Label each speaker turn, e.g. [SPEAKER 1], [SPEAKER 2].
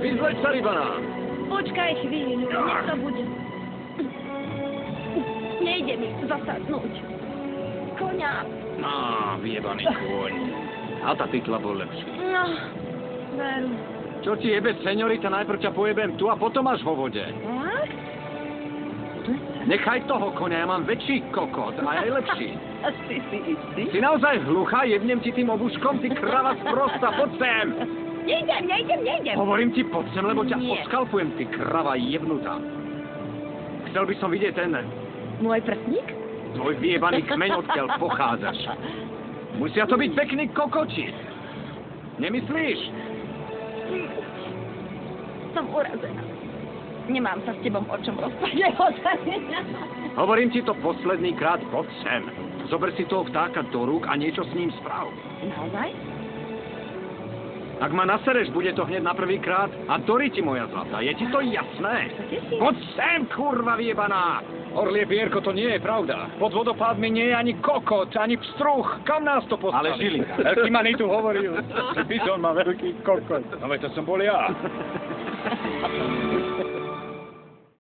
[SPEAKER 1] Vyzleď sa, rybana.
[SPEAKER 2] Počkaj chvíľu, nech to bude. Nejde mi zasadnúť. Koňa.
[SPEAKER 1] No, vyjebaný kôň. A tá pytla bol lepší.
[SPEAKER 2] No, veru.
[SPEAKER 1] Čo ti jebe, seňorita, najprv ťa pojebem tu a potom až vo vode.
[SPEAKER 2] Tak?
[SPEAKER 1] Nechaj toho koňa, ja mám väčší kokot a aj lepší.
[SPEAKER 2] Si istý?
[SPEAKER 1] Si naozaj hluchá, jebnem ti tým obuškom, ty krava sprosta, poď sem!
[SPEAKER 2] Nejdem.
[SPEAKER 1] Hovorím ti, poď sem, lebo ťa
[SPEAKER 2] Nie.
[SPEAKER 1] oskalpujem, ty krava jebnutá. Chcel by som vidieť ten
[SPEAKER 2] Môj prstník?
[SPEAKER 1] tvoj vyjebaný kmeň, odkiaľ pochádzaš. Musia to byť pekný kokoti. Nemyslíš?
[SPEAKER 2] Som urazená. Nemám sa s tebom o čom rozprávať.
[SPEAKER 1] Hovorím ti to posledný krát, poď sem. Zober si toho vtáka do rúk a niečo s ním správ.
[SPEAKER 2] Naozaj?
[SPEAKER 1] Ak ma nasereš, bude to hneď na prvý krát a Dori ti, moja zlatá. Je ti to jasné? Poď sem, kurva vyjebaná! Orlie pierko, to nie je pravda. Pod vodopádmi nie je ani kokot, ani pstruh. Kam nás to poslali?
[SPEAKER 3] Ale Žilinka.
[SPEAKER 1] Veľký Mani tu hovoril. Že Python má veľký kokot.
[SPEAKER 3] No veď to som bol ja.